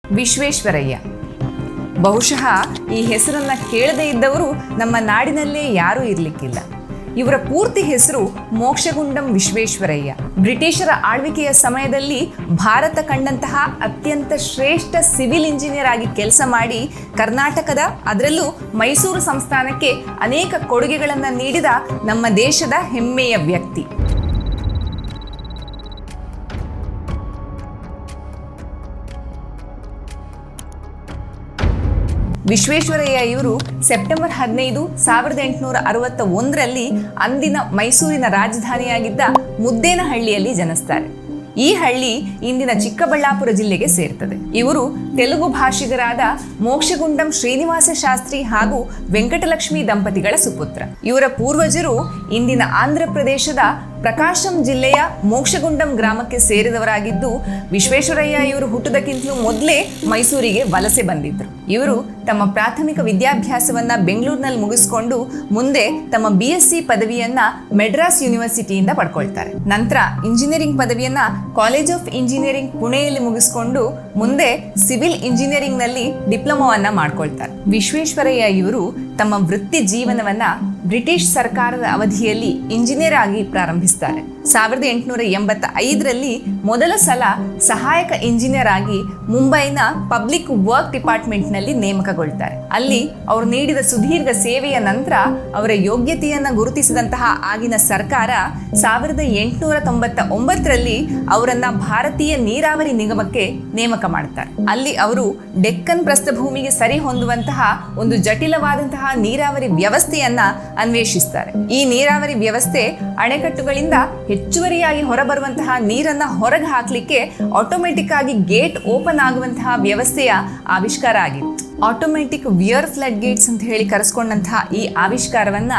ವಿಶ್ವೇಶ್ವರಯ್ಯ. ಬಹುಶಃ ಈ ಹೆಸರನ್ನು ಕೇಳದೇ ಇದ್ದವರು ನಮ್ಮ ನಾಡಿನಲ್ಲೇ ಯಾರೂ ಇರಲಿಕ್ಕಿಲ್ಲ. ಇವರ ಪೂರ್ತಿ ಹೆಸರು ಮೋಕ್ಷಗುಂಡಂ ವಿಶ್ವೇಶ್ವರಯ್ಯ. ಬ್ರಿಟಿಷರ ಆಳ್ವಿಕೆಯ ಸಮಯದಲ್ಲಿ ಭಾರತ ಕಂಡಂತಹ ಅತ್ಯಂತ ಶ್ರೇಷ್ಠ ಸಿವಿಲ್ ಇಂಜಿನಿಯರ್ ಆಗಿ ಕೆಲಸ ಮಾಡಿ ಕರ್ನಾಟಕದ, ಅದರಲ್ಲೂ ಮೈಸೂರು ಸಂಸ್ಥಾನಕ್ಕೆ ಅನೇಕ ಕೊಡುಗೆಗಳನ್ನು ನೀಡಿದ ನಮ್ಮ ದೇಶದ ಹೆಮ್ಮೆಯ ವ್ಯಕ್ತಿ. ವಿಶ್ವೇಶ್ವರಯ್ಯ ಇವರು ಸೆಪ್ಟೆಂಬರ್ 15, 1861ರಲ್ಲಿ ಅಂದಿನ ಮೈಸೂರಿನ ರಾಜಧಾನಿಯಾಗಿದ್ದ ಮುದ್ದೇನಹಳ್ಳಿಯಲ್ಲಿ ಜನಿಸ್ತಾರೆ. ಈ ಹಳ್ಳಿ ಇಂದಿನ ಚಿಕ್ಕಬಳ್ಳಾಪುರ ಜಿಲ್ಲೆಗೆ ಸೇರ್ತದೆ. ಇವರು ತೆಲುಗು ಭಾಷಿಗರಾದ ಮೋಕ್ಷಗುಂಡಂ ಶ್ರೀನಿವಾಸ ಶಾಸ್ತ್ರಿ ಹಾಗೂ ವೆಂಕಟಲಕ್ಷ್ಮಿ ದಂಪತಿಗಳ ಸುಪುತ್ರ. ಇವರ ಪೂರ್ವಜರು ಇಂದಿನ ಆಂಧ್ರ ಪ್ರದೇಶದ ಪ್ರಕಾಶಂ ಜಿಲ್ಲೆಯ ಮೋಕ್ಷಗುಂಡಂ ಗ್ರಾಮಕ್ಕೆ ಸೇರಿದವರಾಗಿದ್ದು, ವಿಶ್ವೇಶ್ವರಯ್ಯ ಇವರು ಹುಟ್ಟುವುದಕ್ಕಿಂತಲೂ ಮೊದಲೇ ಮೈಸೂರಿಗೆ ವಲಸೆ ಬಂದಿದ್ದರು. ಇವರು ತಮ್ಮ ಪ್ರಾಥಮಿಕ ವಿದ್ಯಾಭ್ಯಾಸವನ್ನ ಬೆಂಗಳೂರಿನಲ್ಲಿ ಮುಗಿಸ್ಕೊಂಡು ಮುಂದೆ ತಮ್ಮ BSc ಪದವಿಯನ್ನ ಮೆಡ್ರಾಸ್ ಯೂನಿವರ್ಸಿಟಿಯಿಂದ ಪಡ್ಕೊಳ್ತಾರೆ. ನಂತರ ಇಂಜಿನಿಯರಿಂಗ್ ಪದವಿಯನ್ನ ಕಾಲೇಜ್ ಆಫ್ ಇಂಜಿನಿಯರಿಂಗ್ ಪುಣೆಯಲ್ಲಿ ಮುಗಿಸ್ಕೊಂಡು ಮುಂದೆ ಸಿವಿಲ್ ಇಂಜಿನಿಯರಿಂಗ್ ನಲ್ಲಿ ಡಿಪ್ಲೊಮಾವನ್ನ ಮಾಡ್ಕೊಳ್ತಾರೆ. ವಿಶ್ವೇಶ್ವರಯ್ಯ ಇವರು ತಮ್ಮ ವೃತ್ತಿ ಜೀವನವನ್ನ ಬ್ರಿಟಿಷ್ ಸರ್ಕಾರದ ಅವಧಿಯಲ್ಲಿ ಇಂಜಿನಿಯರ್ ಆಗಿ ಪ್ರಾರಂಭಿಸ್ತಾರೆ. 1885ರಲ್ಲಿ ಮೊದಲ ಸಲ ಸಹಾಯಕ ಇಂಜಿನಿಯರ್ ಆಗಿ ಮುಂಬೈನ ಪಬ್ಲಿಕ್ ವರ್ಕ್ ಡಿಪಾರ್ಟ್ಮೆಂಟ್ನಲ್ಲಿ ನೇಮಕಗೊಳ್ತಾರೆ. ಅಲ್ಲಿ ಅವರು ನೀಡಿದ ಸುದೀರ್ಘ ಸೇವೆಯ ನಂತರ ಅವರ ಯೋಗ್ಯತೆಯನ್ನು ಗುರುತಿಸಿದಂತಹ ಆಗಿನ ಸರ್ಕಾರ 1899ರಲ್ಲಿ ಅವರನ್ನ ಭಾರತೀಯ ನೀರಾವರಿ ನಿಗಮಕ್ಕೆ ನೇಮಕ ಮಾಡ್ತಾರೆ. ಅಲ್ಲಿ ಅವರು ಡೆಕ್ಕನ್ ಪ್ರಸ್ಥಭೂಮಿಗೆ ಸರಿ ಹೊಂದುವಂತಹ ಒಂದು ಜಟಿಲವಾದಂತಹ ನೀರಾವರಿ ವ್ಯವಸ್ಥೆಯನ್ನ ಅನ್ವೇಷಿಸ್ತಾರೆ. ಈ ನೀರಾವರಿ ವ್ಯವಸ್ಥೆ ಅಣೆಕಟ್ಟುಗಳಿಂದ ಹೆಚ್ಚುವರಿಯಾಗಿ ಹೊರಬರುವಂತಹ ನೀರನ್ನ ಹೊರಗೆ ಹಾಕಲಿಕ್ಕೆ ಆಟೋಮೆಟಿಕ್ ಆಗಿ ಗೇಟ್ ಓಪನ್ ಆಗುವಂತಹ ವ್ಯವಸ್ಥೆಯ ಆವಿಷ್ಕಾರ ಆಗಿತ್ತು. ಆಟೋಮೆಟಿಕ್ ವಿಯರ್ ಫ್ಲಡ್ ಗೇಟ್ಸ್ ಅಂತ ಹೇಳಿ ಕರೆಸ್ಕೊಂಡಂತಹ ಈ ಆವಿಷ್ಕಾರವನ್ನ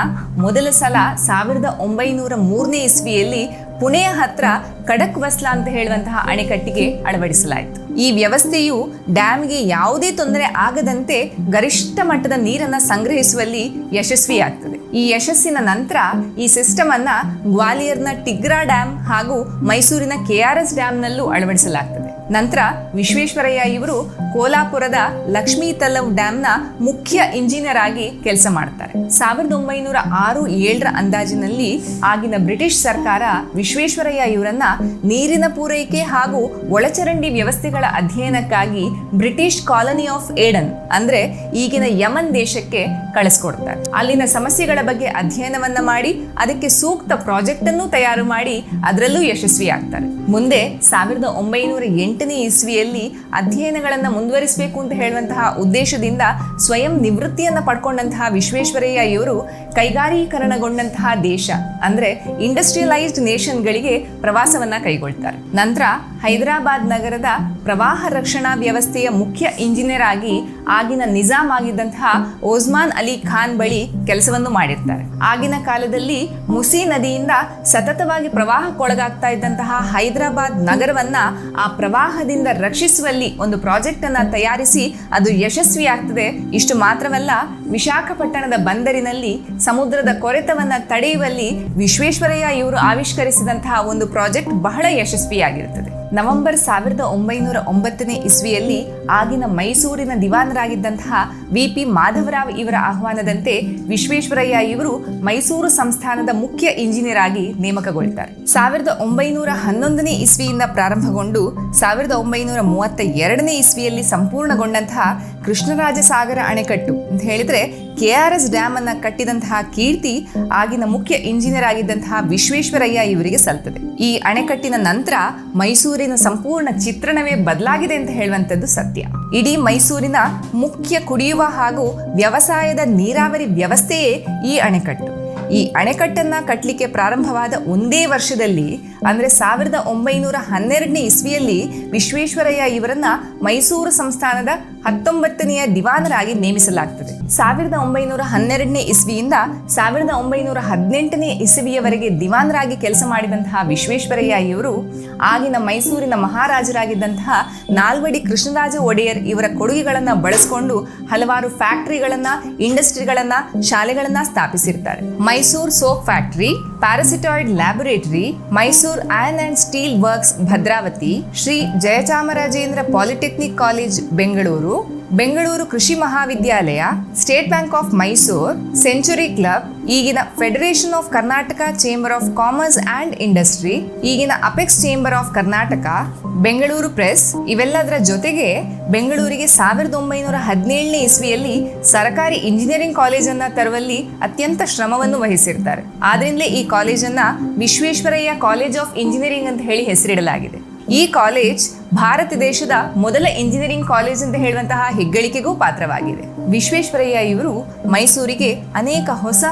ಮೊದಲ ಸಲ 1903ನೇ ಇಸ್ವಿಯಲ್ಲಿ ಪುಣೆಯ ಹತ್ರ ಖಡಕ್ ವಸ್ಲಾ ಅಂತ ಹೇಳುವಂತಹ ಅಣೆಕಟ್ಟಿಗೆ ಅಳವಡಿಸಲಾಯಿತು. ಈ ವ್ಯವಸ್ಥೆಯು ಡ್ಯಾಮ್ಗೆ ಯಾವುದೇ ತೊಂದರೆ ಆಗದಂತೆ ಗರಿಷ್ಠ ಮಟ್ಟದ ನೀರನ್ನು ಸಂಗ್ರಹಿಸುವಲ್ಲಿ ಯಶಸ್ವಿಯಾಗ್ತದೆ. ಈ ಯಶಸ್ಸಿನ ನಂತರ ಈ ಸಿಸ್ಟಮ್ ಅನ್ನ ಗ್ವಾಲಿಯರ್ನ ಟಿಗ್ರಾ ಡ್ಯಾಮ್ ಹಾಗೂ ಮೈಸೂರಿನ KRS ಡ್ಯಾಮ್ನಲ್ಲೂ ಅಳವಡಿಸಲಾಗ್ತದೆ. ನಂತರ ವಿಶ್ವೇಶ್ವರಯ್ಯ ಇವರು ಕೋಲಾಪುರದ ಲಕ್ಷ್ಮೀ ತಲವ್ ಡ್ಯಾಮ್ನ ಮುಖ್ಯ ಇಂಜಿನಿಯರ್ ಆಗಿ ಕೆಲಸ ಮಾಡ್ತಾರೆ. 1906-7ರ ಅಂದಾಜಿನಲ್ಲಿ ಆಗಿನ ಬ್ರಿಟಿಷ್ ಸರ್ಕಾರ ವಿಶ್ವೇಶ್ವರಯ್ಯ ಇವರನ್ನ ನೀರಿನ ಪೂರೈಕೆ ಹಾಗೂ ಒಳಚರಂಡಿ ವ್ಯವಸ್ಥೆಗಳ ಅಧ್ಯಯನಕ್ಕಾಗಿ ಬ್ರಿಟಿಷ್ ಕಾಲನಿ ಆಫ್ ಏಡನ್ ಅಂದ್ರೆ ಈಗಿನ ಯಮನ್ ದೇಶಕ್ಕೆ ಕಳಿಸ್ಕೊಡ್ತಾರೆ. ಅಲ್ಲಿನ ಸಮಸ್ಯೆಗಳ ಬಗ್ಗೆ ಅಧ್ಯಯನವನ್ನ ಮಾಡಿ ಅದಕ್ಕೆ ಸೂಕ್ತ ಪ್ರಾಜೆಕ್ಟ್ ಅನ್ನು ತಯಾರು ಮಾಡಿ ಅದರಲ್ಲೂ ಯಶಸ್ವಿಯಾಗ್ತಾರೆ. ಮುಂದೆ 1908ನೇ ಇಸ್ವಿಯಲ್ಲಿ ಅಧ್ಯಯನಗಳನ್ನು ಮುಂದುವರಿಸಬೇಕು ಅಂತ ಹೇಳುವಂತಹ ಉದ್ದೇಶದಿಂದ ಸ್ವಯಂ ನಿವೃತ್ತಿಯನ್ನು ಪಡ್ಕೊಂಡಂತಹ ವಿಶ್ವೇಶ್ವರಯ್ಯ ಇವರು ಕೈಗಾರೀಕರಣಗೊಂಡಂತಹ ದೇಶ ಅಂದ್ರೆ ಇಂಡಸ್ಟ್ರಿಯಲೈಸ್ಡ್ ನೇಷನ್ಗಳಿಗೆ ಪ್ರವಾಸವನ್ನ ಕೈಗೊಳ್ತಾರೆ. ನಂತರ ಹೈದರಾಬಾದ್ ನಗರದ ಪ್ರವಾಹ ರಕ್ಷಣಾ ವ್ಯವಸ್ಥೆಯ ಮುಖ್ಯ ಇಂಜಿನಿಯರ್ ಆಗಿ ಆಗಿನ ನಿಜಾಮ್ ಆಗಿದ್ದಂತಹ ಓಸ್ಮಾನ್ ಅಲಿ ಖಾನ್ ಬಳಿ ಕೆಲಸವನ್ನು ಮಾಡಿರ್ತಾರೆ. ಆಗಿನ ಕಾಲದಲ್ಲಿ ಮುಸಿ ನದಿಯಿಂದ ಸತತವಾಗಿ ಪ್ರವಾಹಕ್ಕೊಳಗಾಗ್ತಾ ಇದ್ದಂತಹ ಹೈದರಾಬಾದ್ ನಗರವನ್ನ ಆ ಪ್ರವಾಹದಿಂದ ರಕ್ಷಿಸುವಲ್ಲಿ ಒಂದು ಪ್ರಾಜೆಕ್ಟ್ ಅನ್ನ ತಯಾರಿಸಿ ಅದು ಯಶಸ್ವಿಯಾಗ್ತದೆ. ಇಷ್ಟು ಮಾತ್ರವಲ್ಲ, ವಿಶಾಖಪಟ್ಟಣದ ಬಂದರಿನಲ್ಲಿ ಸಮುದ್ರದ ಕೊರೆತವನ್ನ ತಡೆಯುವಲ್ಲಿ ವಿಶ್ವೇಶ್ವರಯ್ಯ ಇವರು ಆವಿಷ್ಕರಿಸಿದಂತಹ ಒಂದು ಪ್ರಾಜೆಕ್ಟ್ ಬಹಳ ಯಶಸ್ವಿಯಾಗಿರುತ್ತದೆ. ನವೆಂಬರ್ 1909ನೇ ಇಸ್ವಿಯಲ್ಲಿ ಆಗಿನ ಮೈಸೂರಿನ ದಿವಾನರಾಗಿದ್ದಂತಹ VP ಮಾಧವರಾವ್ ಇವರ ಆಹ್ವಾನದಂತೆ ವಿಶ್ವೇಶ್ವರಯ್ಯ ಇವರು ಮೈಸೂರು ಸಂಸ್ಥಾನದ ಮುಖ್ಯ ಇಂಜಿನಿಯರ್ ಆಗಿ ನೇಮಕಗೊಳ್ತಾರೆ. 1911ನೇ ಇಸ್ವಿಯಿಂದ ಪ್ರಾರಂಭಗೊಂಡು 1932ನೇ ಇಸ್ವಿಯಲ್ಲಿ ಸಂಪೂರ್ಣಗೊಂಡಂತಹ ಕೃಷ್ಣರಾಜಸಾಗರ ಅಣೆಕಟ್ಟು ಅಂತ ಹೇಳಿದ್ರೆ KRS ಡ್ಯಾಮ್ ಅನ್ನ ಕಟ್ಟಿದಂತಹ ಕೀರ್ತಿ ಆಗಿನ ಮುಖ್ಯ ಇಂಜಿನಿಯರ್ ಆಗಿದ್ದಂತಹ ವಿಶ್ವೇಶ್ವರಯ್ಯ ಇವರಿಗೆ ಸಲ್ತದೆ. ಈ ಅಣೆಕಟ್ಟಿನ ನಂತರ ಮೈಸೂರಿನ ಸಂಪೂರ್ಣ ಚಿತ್ರಣವೇ ಬದಲಾಗಿದೆ ಅಂತ ಹೇಳುವಂಥದ್ದು ಸತ್ಯ. ಇಡೀ ಮೈಸೂರಿನ ಮುಖ್ಯ ಕುಡಿಯುವ ಹಾಗೂ ವ್ಯವಸಾಯದ ನೀರಾವರಿ ವ್ಯವಸ್ಥೆಯೇ ಈ ಅಣೆಕಟ್ಟು. ಈ ಅಣೆಕಟ್ಟನ್ನ ಕಟ್ಟಲಿಕ್ಕೆ ಪ್ರಾರಂಭವಾದ ಒಂದೇ ವರ್ಷದಲ್ಲಿ ಅಂದ್ರೆ 1912ನೇ ಇಸ್ವಿಯಲ್ಲಿ ವಿಶ್ವೇಶ್ವರಯ್ಯ ಇವರನ್ನ ಮೈಸೂರು ಸಂಸ್ಥಾನದ 19ನೇ ದಿವಾನರಾಗಿ ನೇಮಿಸಲಾಗ್ತದೆ. 1912ನೇ ಇಸ್ವಿಯಿಂದ 1918ನೇ ಇಸವಿಯವರೆಗೆ ದಿವಾನರಾಗಿ ಕೆಲಸ ಮಾಡಿದಂತಹ ವಿಶ್ವೇಶ್ವರಯ್ಯ ಇವರು ಆಗಿನ ಮೈಸೂರಿನ ಮಹಾರಾಜರಾಗಿದ್ದಂತಹ ನಾಲ್ವಡಿ ಕೃಷ್ಣರಾಜ ಒಡೆಯರ್ ಇವರ ಕೊಡುಗೆಗಳನ್ನು ಬಳಸಿಕೊಂಡು ಹಲವಾರು ಫ್ಯಾಕ್ಟರಿಗಳನ್ನು, ಇಂಡಸ್ಟ್ರಿಗಳನ್ನು, ಶಾಲೆಗಳನ್ನು ಸ್ಥಾಪಿಸಿರ್ತಾರೆ. Mysore soap factory, parasitoid laboratory, Mysore iron and steel works Bhadravati, Shri Jayachamarajendra polytechnic college Bengaluru, Bengaluru ಕೃಷಿ ಮಹಾವಿದ್ಯಾಲಯ, state bank of Mysore, century club, ಈಗಿನ federation of Karnataka chamber of commerce and industry, ಈಗಿನ apex chamber of Karnataka, Bengaluru press, ಇವೆಲ್ಲದರ ಜೊತೆಗೆ ಬೆಂಗಳೂರಿಗೆ 1917ನೇ ಇಸ್ವಿಯಲ್ಲಿ ಸರ್ಕಾರಿ ಇಂಜಿನಿಯರಿಂಗ್ ಕಾಲೇಜನ್ನು ತರುವಲ್ಲಿ ಅತ್ಯಂತ ಶ್ರಮವನ್ನು ವಹಿಸಿರ್ತಾರೆ. ಆದ್ರಿಂದಲೇ ಈ ಕಾಲೇಜನ್ನ ವಿಶ್ವೇಶ್ವರಯ್ಯ ಕಾಲೇಜ್ ಆಫ್ ಇಂಜಿನಿಯರಿಂಗ್ ಅಂತ ಹೇಳಿ ಹೆಸರಿಡಲಾಗಿದೆ. ಈ ಕಾಲೇಜ್ ಭಾರತ ದೇಶದ ಮೊದಲ ಇಂಜಿನಿಯರಿಂಗ್ ಕಾಲೇಜ್ ಅಂತ ಹೇಳುವಂತಹ ಹೆಗ್ಗಳಿಕೆಗೂ ಪಾತ್ರವಾಗಿದೆ. ವಿಶ್ವೇಶ್ವರಯ್ಯ ಇವರು ಮೈಸೂರಿಗೆ ಅನೇಕ ಹೊಸ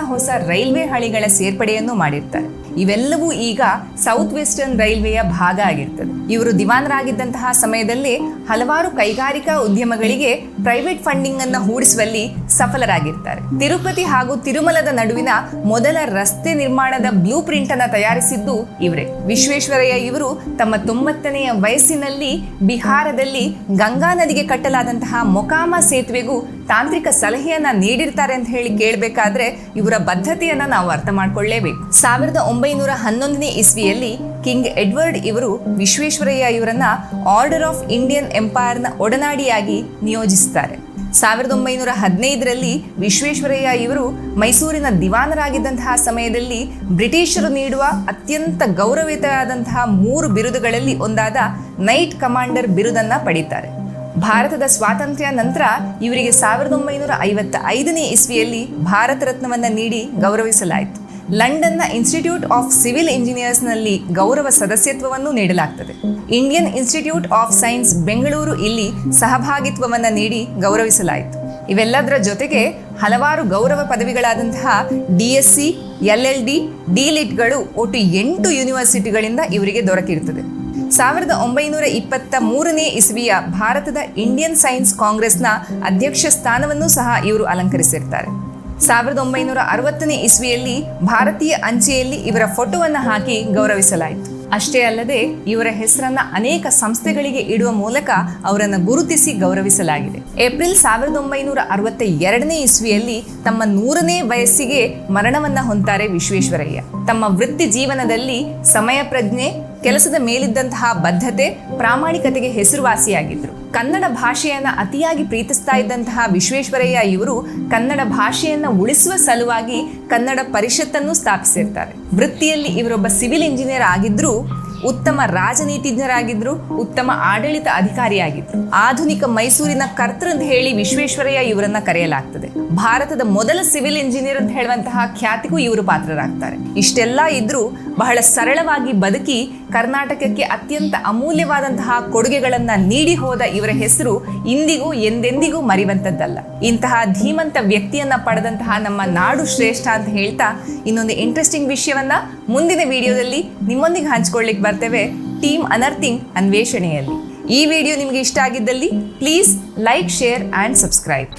ರೈಲ್ವೆ ಹಳಿಗಳ ಸೇರ್ಪಡೆಯನ್ನು ಮಾಡಿರ್ತಾರೆ. ಇವೆಲ್ಲವೂ ಈಗ ಸೌತ್ ವೆಸ್ಟರ್ನ್ ರೈಲ್ವೆಯ ಭಾಗ ಆಗಿರ್ತದೆ. ಇವರು ದಿವಾನರಾಗಿದ್ದಂತಹ ಸಮಯದಲ್ಲಿ ಹಲವಾರು ಕೈಗಾರಿಕಾ ಉದ್ಯಮಗಳಿಗೆ ಪ್ರೈವೇಟ್ ಫಂಡಿಂಗ್ ಅನ್ನು ಹೂಡಿಸುವಲ್ಲಿ ಸಫಲರಾಗಿರ್ತಾರೆ. ತಿರುಪತಿ ಹಾಗೂ ತಿರುಮಲದ ನಡುವಿನ ಮೊದಲ ರಸ್ತೆ ನಿರ್ಮಾಣದ ಬ್ಲೂ ಪ್ರಿಂಟ್ ಅನ್ನು ತಯಾರಿಸಿದ್ದು ಇವರೇ. ವಿಶ್ವೇಶ್ವರಯ್ಯ ಇವರು ತಮ್ಮ 90ನೇ ವಯಸ್ಸಿನಲ್ಲಿ ಬಿಹಾರದಲ್ಲಿ ಗಂಗಾ ನದಿಗೆ ಕಟ್ಟಲಾದಂತಹ ಮೊಕಾಮ ಸೇತುವೆಗೂ ತಾಂತ್ರಿಕ ಸಲಹೆಯನ್ನ ನೀಡಿರ್ತಾರೆ ಅಂತ ಹೇಳಿ ಕೇಳಬೇಕಾದ್ರೆ ಇವರ ಬದ್ಧತೆಯನ್ನ ನಾವು ಅರ್ಥ ಮಾಡ್ಕೊಳ್ಳೇಬೇಕು. 1911ನೇ ಇಸ್ವಿಯಲ್ಲಿ ಕಿಂಗ್ ಎಡ್ವರ್ಡ್ ಇವರು ವಿಶ್ವೇಶ್ವರಯ್ಯ ಇವರನ್ನ ಆರ್ಡರ್ ಆಫ್ ಇಂಡಿಯನ್ ಎಂಪೈರ್ನ ಒಡನಾಡಿಯಾಗಿ ನಿಯೋಜಿಸುತ್ತಾರೆ. 1915ರಲ್ಲಿ ವಿಶ್ವೇಶ್ವರಯ್ಯ ಇವರು ಮೈಸೂರಿನ ದಿವಾನರಾಗಿದ್ದಂತಹ ಸಮಯದಲ್ಲಿ ಬ್ರಿಟಿಷರು ನೀಡುವ ಅತ್ಯಂತ ಗೌರವಿತವಾದಂತಹ 3 ಬಿರುದುಗಳಲ್ಲಿ ಒಂದಾದ ನೈಟ್ ಕಮಾಂಡರ್ ಬಿರುದನ್ನ ಪಡೀತಾರೆ. ಭಾರತದ ಸ್ವಾತಂತ್ರ್ಯ ನಂತರ ಇವರಿಗೆ 1955ನೇ ಇಸ್ವಿಯಲ್ಲಿ ಭಾರತ ರತ್ನವನ್ನು ನೀಡಿ ಗೌರವಿಸಲಾಯಿತು. ಲಂಡನ್ನ ಇನ್ಸ್ಟಿಟ್ಯೂಟ್ ಆಫ್ ಸಿವಿಲ್ ಇಂಜಿನಿಯರ್ಸ್ನಲ್ಲಿ ಗೌರವ ಸದಸ್ಯತ್ವವನ್ನು ನೀಡಲಾಗ್ತದೆ. Indian institute of science Bengaluru ಇಲ್ಲಿ ಸಹಭಾಗಿತ್ವವನ್ನು ನೀಡಿ ಗೌರವಿಸಲಾಯಿತು. ಇವೆಲ್ಲದರ ಜೊತೆಗೆ ಹಲವಾರು ಗೌರವ ಪದವಿಗಳಾದಂತಹ DSc, LLD, D.Litt.ಗಳು ಒಟ್ಟು 8 ಯೂನಿವರ್ಸಿಟಿಗಳಿಂದ ಇವರಿಗೆ ದೊರಕಿರುತ್ತದೆ. 1923ನೇ ಇಸ್ವಿಯ ಭಾರತದ ಇಂಡಿಯನ್ ಸೈನ್ಸ್ ಕಾಂಗ್ರೆಸ್ನ ಅಧ್ಯಕ್ಷ ಸ್ಥಾನವನ್ನು ಸಹ ಇವರು ಅಲಂಕರಿಸಿರ್ತಾರೆ. 1960ನೇ ಇಸ್ವಿಯಲ್ಲಿ ಭಾರತೀಯ ಅಂಚೆಯಲ್ಲಿ ಇವರ ಫೋಟೋವನ್ನು ಹಾಕಿ ಗೌರವಿಸಲಾಯಿತು. ಅಷ್ಟೇ ಅಲ್ಲದೆ ಇವರ ಹೆಸರನ್ನ ಅನೇಕ ಸಂಸ್ಥೆಗಳಿಗೆ ಇಡುವ ಮೂಲಕ ಅವರನ್ನು ಗುರುತಿಸಿ ಗೌರವಿಸಲಾಗಿದೆ. ಏಪ್ರಿಲ್ 1962ನೇ ಇಸ್ವಿಯಲ್ಲಿ ತಮ್ಮ 100ನೇ ವಯಸ್ಸಿಗೆ ಮರಣವನ್ನ ಹೊಂತಾರೆ ವಿಶ್ವೇಶ್ವರಯ್ಯ. ತಮ್ಮ ವೃತ್ತಿ ಜೀವನದಲ್ಲಿ ಸಮಯ ಪ್ರಜ್ಞೆ, ಕೆಲಸದ ಮೇಲಿದ್ದಂತಹ ಬದ್ಧತೆ, ಪ್ರಾಮಾಣಿಕತೆಗೆ ಹೆಸರುವಾಸಿಯಾಗಿದ್ರು. ಕನ್ನಡ ಭಾಷೆಯನ್ನ ಅತಿಯಾಗಿ ಪ್ರೀತಿಸ್ತಾ ಇದ್ದಂತಹ ವಿಶ್ವೇಶ್ವರಯ್ಯ ಇವರು ಕನ್ನಡ ಭಾಷೆಯನ್ನ ಉಳಿಸುವ ಸಲುವಾಗಿ ಕನ್ನಡ ಪರಿಷತ್ತನ್ನು ಸ್ಥಾಪಿಸಿರ್ತಾರೆ. ವೃತ್ತಿಯಲ್ಲಿ ಇವರೊಬ್ಬ ಸಿವಿಲ್ ಇಂಜಿನಿಯರ್ ಆಗಿದ್ರು, ಉತ್ತಮ ರಾಜನೀತಿಜ್ಞರಾಗಿದ್ರು, ಉತ್ತಮ ಆಡಳಿತ ಅಧಿಕಾರಿಯಾಗಿದ್ರು. ಆಧುನಿಕ ಮೈಸೂರಿನ ಕರ್ತೃ ಅಂತ ಹೇಳಿ ವಿಶ್ವೇಶ್ವರಯ್ಯ ಇವರನ್ನ ಕರೆಯಲಾಗ್ತದೆ. ಭಾರತದ ಮೊದಲ ಸಿವಿಲ್ ಇಂಜಿನಿಯರ್ ಅಂತ ಹೇಳುವಂತಹ ಖ್ಯಾತಿಗೂ ಇವರು ಪಾತ್ರರಾಗ್ತಾರೆ. ಇಷ್ಟೆಲ್ಲ ಇದ್ರೂ ಬಹಳ ಸರಳವಾಗಿ ಬದುಕಿ ಕರ್ನಾಟಕಕ್ಕೆ ಅತ್ಯಂತ ಅಮೂಲ್ಯವಾದಂತಹ ಕೊಡುಗೆಗಳನ್ನ ನೀಡಿ ಹೋದ ಇವರ ಹೆಸರು ಇಂದಿಗೂ ಎಂದೆಂದಿಗೂ ಮರೆಯುವಂಥದ್ದಲ್ಲ. ಇಂತಹ ಧೀಮಂತ ವ್ಯಕ್ತಿಯನ್ನ ಪಡೆದಂತಹ ನಮ್ಮ ನಾಡು ಶ್ರೇಷ್ಠ ಅಂತ ಹೇಳ್ತಾ ಇನ್ನೊಂದು ಇಂಟ್ರೆಸ್ಟಿಂಗ್ ವಿಷಯವನ್ನ ಮುಂದಿನ ವಿಡಿಯೋದಲ್ಲಿ ನಿಮ್ಮೊಂದಿಗೆ ಹಂಚ್ಕೊಳ್ಳಿಕ್ಕೆ ಬರ್ತೇವೆ ಟೀಮ್ ಅನರ್ಥಿಂಗ್ ಅನ್ವೇಷಣೆಯಲ್ಲಿ. ಈ ವಿಡಿಯೋ ನಿಮಗೆ ಇಷ್ಟ ಆಗಿದ್ದಲ್ಲಿ please like, share and subscribe.